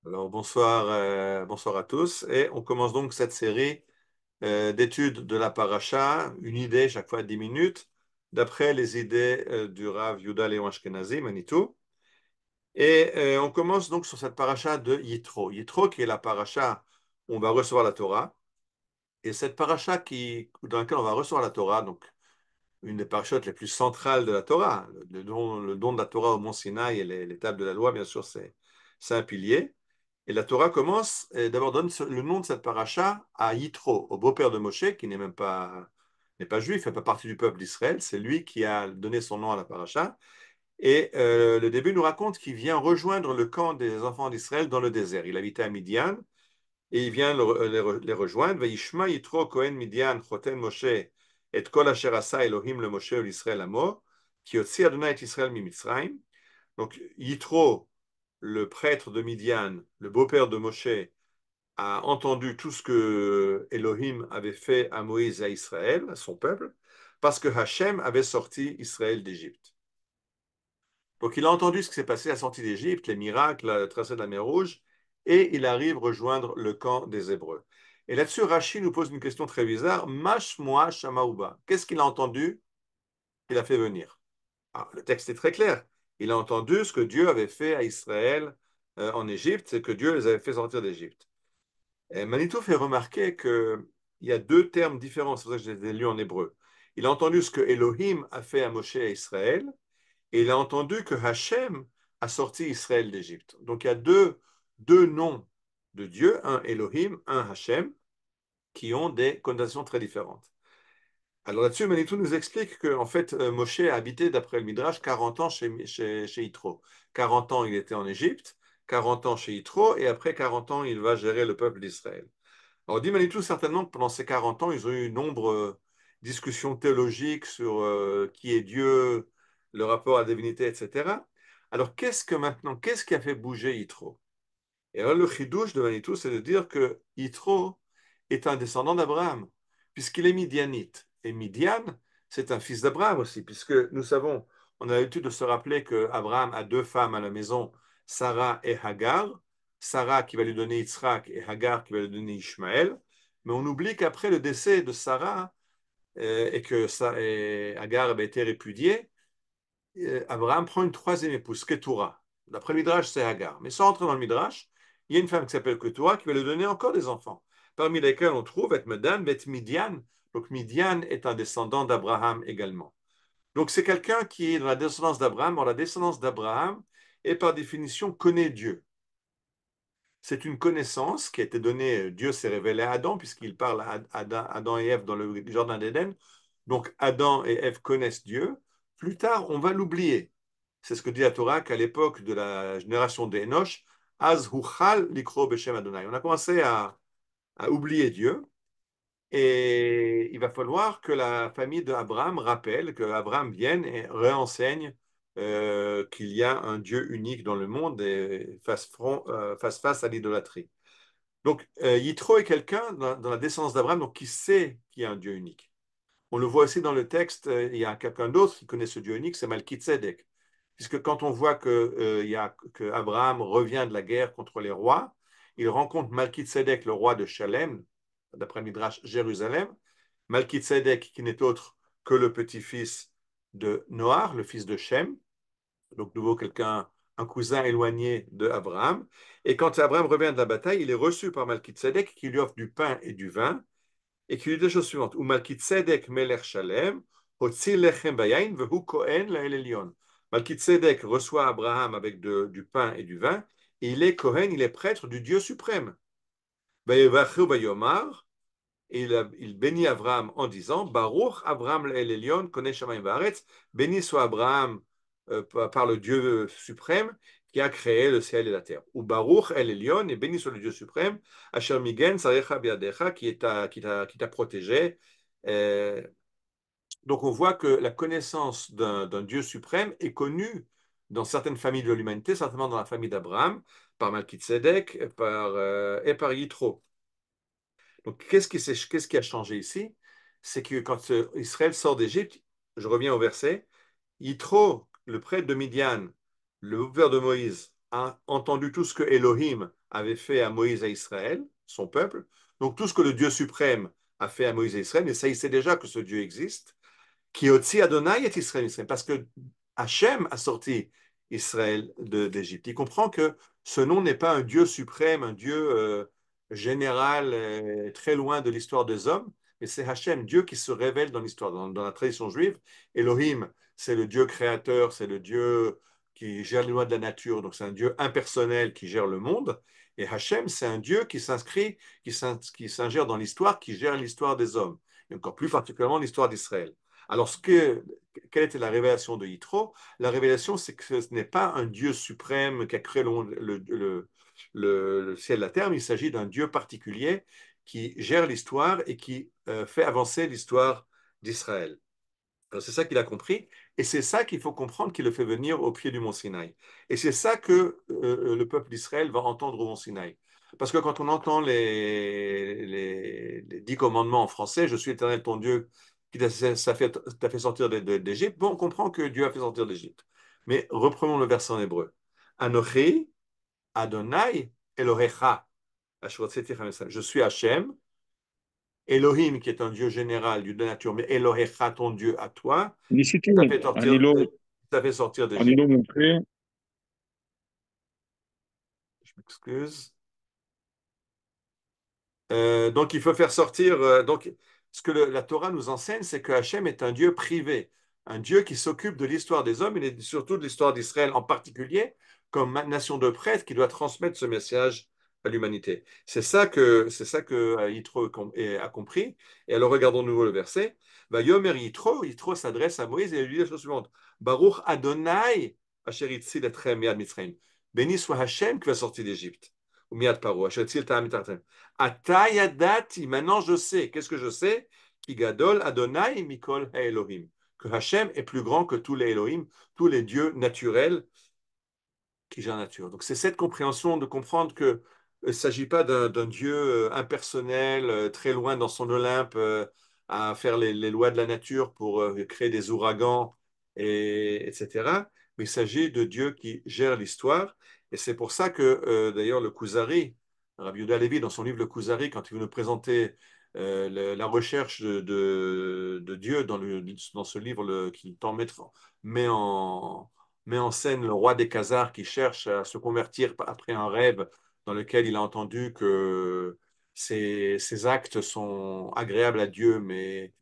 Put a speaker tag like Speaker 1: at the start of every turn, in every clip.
Speaker 1: Alors bonsoir à tous et on commence donc cette série d'études de la paracha, une idée chaque fois 10 minutes, d'après les idées du Rav Yehuda Léon Ashkenazi, Manitou. Et on commence donc sur cette paracha de Yitro. Yitro qui est la paracha où on va recevoir la Torah. Et cette paracha dans laquelle on va recevoir la Torah, donc une des parachutes les plus centrales de la Torah, le don de la Torah au mont Sinaï et les tables de la loi, bien sûr, c'est un pilier. Et la Torah commence, et d'abord donne le nom de cette paracha à Yitro, au beau-père de Moshe, qui n'est pas juif, il fait pas partie du peuple d'Israël. C'est lui qui a donné son nom à la paracha. Et le début nous raconte qu'il vient rejoindre le camp des enfants d'Israël dans le désert. Il habitait à Midian et il vient les rejoindre. Vayishma Yitro Kohen Midian Choten Moshe et kol asher asa Elohim le Moshe l'Israël amo ki yotzi Adonai et Israël mi Mitzrayim. Donc Yitro, le prêtre de Midian, le beau-père de Moshe, a entendu tout ce que Elohim avait fait à Moïse et à Israël, à son peuple, parce que Hachem avait sorti Israël d'Égypte. Donc il a entendu ce qui s'est passé à la sortie d'Égypte, les miracles, la traversée de la mer Rouge, et il arrive rejoindre le camp des Hébreux. Et là-dessus, Rashi nous pose une question très bizarre. Mashmoa Shamaouba. Qu'est-ce qu'il a entendu qu'il a fait venir? Alors, le texte est très clair. Il a entendu ce que Dieu avait fait à Israël en Égypte, c'est que Dieu les avait fait sortir d'Égypte. Et Manitou fait remarquer qu'il y a deux termes différents, c'est pour ça que je les ai lus en hébreu. Il a entendu ce que Elohim a fait à Moshe et à Israël, et il a entendu que Hachem a sorti Israël d'Égypte. Donc il y a deux noms de Dieu, un Elohim, un Hachem, qui ont des connotations très différentes. Alors là-dessus, Manitou nous explique que en fait, Moshe a habité, d'après le Midrash, 40 ans chez Yitro. 40 ans, il était en Égypte, 40 ans chez Yitro, et après 40 ans, il va gérer le peuple d'Israël. Alors, dit Manitou certainement que pendant ces 40 ans, ils ont eu une nombre discussions théologiques sur qui est Dieu, le rapport à la divinité, etc. Alors, qu'est-ce qui a fait bouger Yitro? Et alors, le chidouche de Manitou, c'est de dire que Yitro est un descendant d'Abraham, puisqu'il est midianite. Et Midian, c'est un fils d'Abraham aussi, puisque nous savons, on a l'habitude de se rappeler qu'Abraham a deux femmes à la maison, Sarah et Hagar. Sarah qui va lui donner Yitzhak et Hagar qui va lui donner Ishmaël. Mais on oublie qu'après le décès de Sarah et que Hagar avait été répudiée, Abraham prend une troisième épouse, Ketura. D'après le Midrash, c'est Hagar. Mais sans entrer dans le Midrash, il y a une femme qui s'appelle Ketura qui va lui donner encore des enfants, parmi lesquels on trouve Et Medan, Et Midian. Donc Midian est un descendant d'Abraham également. Donc c'est quelqu'un qui est dans la descendance d'Abraham. Or, la descendance d'Abraham est par définition connaît Dieu. C'est une connaissance qui a été donnée, Dieu s'est révélé à Adam, puisqu'il parle à Adam et Ève dans le jardin d'Éden. Donc Adam et Ève connaissent Dieu. Plus tard, on va l'oublier. C'est ce que dit la Torah qu'à l'époque de la génération d'Enoch, Az huchal likro beshem Adonai. On a commencé à oublier Dieu. Et il va falloir que la famille d'Abraham rappelle, que Abraham vienne et réenseigne qu'il y a un Dieu unique dans le monde et fasse face à l'idolâtrie. Donc, Yitro est quelqu'un dans la descendance d'Abraham donc, qui sait qu'il y a un Dieu unique. On le voit aussi dans le texte, il y a quelqu'un d'autre qui connaît ce Dieu unique, c'est Malkitzedek. Puisque quand on voit que Abraham revient de la guerre contre les rois, il rencontre Malkitzedek, le roi de Shalem, d'après Midrash Jérusalem. Malkitzedek, qui n'est autre que le petit-fils de Noach, le fils de Shem, donc de nouveau quelqu'un, un cousin éloigné d'Abraham. Et quand Abraham revient de la bataille, il est reçu par Malkitzedek qui lui offre du pain et du vin et qui lui dit la chose suivante: Malkitzedek melech Shalem, hotzi lechem bayain, vehu kohen lael elyon. Malkitzedek reçoit Abraham avec du pain et du vin, et il est Kohen, il est prêtre du Dieu suprême. Vayevachu bayomar, et il bénit Abraham en disant: Baruch Abraham el Elyon, connaît Shamayim Vaaretz, béni soit Abraham par le Dieu suprême qui a créé le ciel et la terre. Ou Baruch el Elyon, et béni soit le Dieu suprême, Asher Migen Sarecha Biadecha, qui t'a protégé. Euh, donc on voit que la connaissance d'un Dieu suprême est connue dans certaines familles de l'humanité, certainement dans la famille d'Abraham, par Malkitzedek et par Yitro. Donc, qu'est-ce qui a changé ici? C'est que quand Israël sort d'Égypte, je reviens au verset, Yitro, le prêtre de Midian, le beau-père de Moïse, a entendu tout ce que Elohim avait fait à Moïse et à Israël, son peuple, donc tout ce que le Dieu suprême a fait à Moïse et à Israël, mais ça, il sait déjà que ce Dieu existe, qui aussi Adonai est Israël, parce que Hachem a sorti Israël d'Égypte. Il comprend que ce nom n'est pas un Dieu suprême, un Dieu général, très loin de l'histoire des hommes, mais c'est Hachem, Dieu qui se révèle dans l'histoire. Dans la tradition juive, Elohim, c'est le Dieu créateur, c'est le Dieu qui gère les lois de la nature, donc c'est un Dieu impersonnel qui gère le monde. Et Hachem, c'est un Dieu qui s'inscrit, qui s'ingère dans l'histoire, qui gère l'histoire des hommes, et encore plus particulièrement l'histoire d'Israël. Alors, quelle était la révélation de Yitro? La révélation, c'est que ce n'est pas un Dieu suprême qui a créé le ciel et la terre, mais il s'agit d'un Dieu particulier qui gère l'histoire et qui fait avancer l'histoire d'Israël. C'est ça qu'il a compris, et c'est ça qu'il faut comprendre qu'il le fait venir au pied du mont Sinaï. Et c'est ça que le peuple d'Israël va entendre au mont Sinaï. Parce que quand on entend les 10 commandements en français, je suis l'Éternel ton Dieu qui t'a fait sortir d'Égypte, bon, on comprend que Dieu a fait sortir d'Égypte. Mais reprenons le verset en hébreu. Anochi, Adonai, Elohecha. Je suis Hachem, Elohim, qui est un Dieu général, Dieu de nature, mais Elohecha, ton Dieu à toi,
Speaker 2: Disitu,
Speaker 1: qui t'a fait sortir d'Égypte.
Speaker 2: Anilo Montré,
Speaker 1: Je m'excuse. Donc, il faut faire sortir. Donc, ce que la Torah nous enseigne, c'est que Hachem est un Dieu privé, un Dieu qui s'occupe de l'histoire des hommes et surtout de l'histoire d'Israël en particulier, comme nation de prêtres qui doit transmettre ce message à l'humanité. C'est ça que Yitro a compris. Et alors, regardons de nouveau le verset. Va Yomer Yitro, Yitro s'adresse à Moïse et il lui dit la chose suivante. Baruch Adonai, Asher Yitzil Etchem Miad Mitzrayim. Béni soit Hachem qui va sortir d'Égypte. Ou Miad Paro, Asher Yitzil Ta'am Mitzrayim. Atayadati, maintenant je sais. Qu'est-ce que je sais? Ki gadol Adonai mikol ha-Elohim. Que Hachem est plus grand que tous les Elohim, tous les dieux naturels qui gèrent la nature. Donc c'est cette compréhension de comprendre que il ne s'agit pas d'un Dieu impersonnel, très loin dans son Olympe, à faire les lois de la nature pour créer des ouragans, etc. Mais il s'agit de Dieu qui gère l'histoire. Et c'est pour ça que, d'ailleurs, le Kuzari, Rabbi Yehuda Levi, dans son livre Le Kuzari, quand il veut nous présenter la recherche de Dieu dans ce livre qui met en, met en scène le roi des Khazars qui cherche à se convertir après un rêve dans lequel il a entendu que ses actes sont agréables à Dieu, mais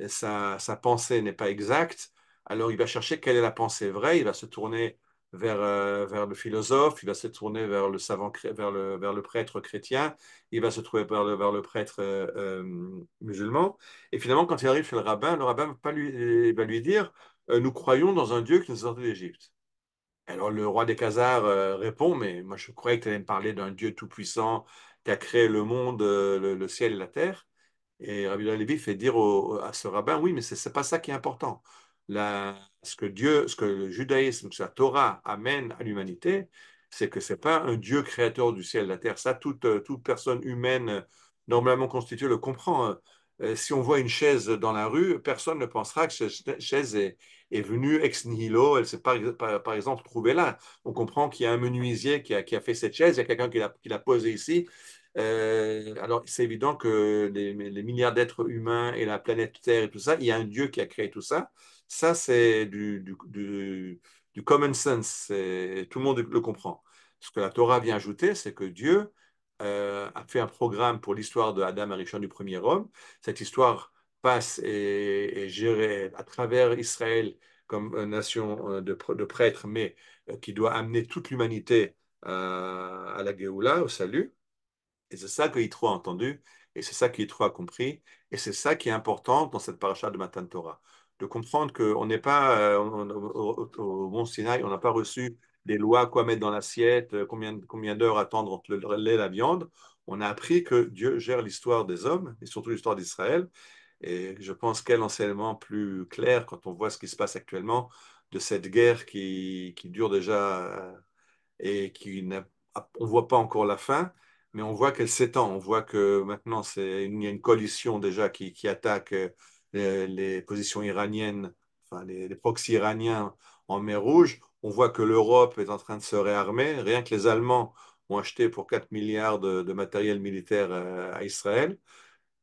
Speaker 1: sa pensée n'est pas exacte. Alors il va chercher quelle est la pensée vraie, il va se tourner vers le philosophe, il va se tourner vers le savant, vers le prêtre chrétien, il va se trouver vers le prêtre musulman. Et finalement, quand il arrive chez le rabbin va lui dire, nous croyons dans un Dieu qui nous a sortis d'Égypte. Alors le roi des Khazars répond, mais moi je croyais que tu allais me parler d'un Dieu tout-puissant qui a créé le monde, le ciel et la terre. Et Rabbi Lévi fait dire à ce rabbin, oui, mais c'est pas ça qui est important. Ce que le judaïsme, ce que la Torah amène à l'humanité, c'est que c'est pas un Dieu créateur du ciel et de la terre. Ça, toute personne humaine normalement constituée le comprend. Si on voit une chaise dans la rue, personne ne pensera que cette chaise est venue ex nihilo, elle ne s'est pas, par exemple, trouvée là. On comprend qu'il y a un menuisier qui a fait cette chaise, il y a quelqu'un qui l'a posée ici. Alors, c'est évident que les milliards d'êtres humains et la planète Terre et tout ça, il y a un Dieu qui a créé tout ça. Ça, c'est du common sense. Tout le monde le comprend. Ce que la Torah vient ajouter, c'est que Dieu a fait un programme pour l'histoire de Adam Arishon du premier homme. Cette histoire passe et est gérée à travers Israël comme une nation de prêtres, mais qui doit amener toute l'humanité à la Géoula, au salut. Et c'est ça que Yitro a entendu, et c'est ça que Yitro a compris, et c'est ça qui est important dans cette paracha de Matan Torah. De comprendre qu'on n'est pas, au Mont Sinaï, on n'a pas reçu des lois, quoi mettre dans l'assiette, combien d'heures attendre entre le lait et la viande. On a appris que Dieu gère l'histoire des hommes, et surtout l'histoire d'Israël. Et je pense quel enseignement plus clair quand on voit ce qui se passe actuellement de cette guerre qui dure déjà et on ne voit pas encore la fin, mais on voit qu'elle s'étend. On voit que maintenant, il y a une coalition déjà qui attaque les positions iraniennes, enfin les proxys iraniens en mer Rouge. On voit que l'Europe est en train de se réarmer. Rien que les Allemands ont acheté pour 4 milliards de matériel militaire à Israël.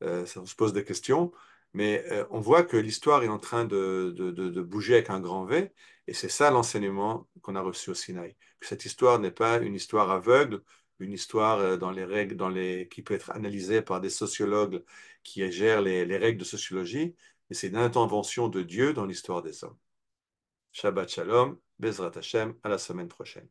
Speaker 1: Ça, on se pose des questions. Mais on voit que l'histoire est en train de bouger avec un grand V. Et c'est ça l'enseignement qu'on a reçu au Sinaï. Que cette histoire n'est pas une histoire aveugle, une histoire dans les règles, qui peut être analysée par des sociologues qui gèrent les règles de sociologie. Mais c'est une intervention de Dieu dans l'histoire des hommes. Shabbat Shalom, Bezrat Hashem, à la semaine prochaine.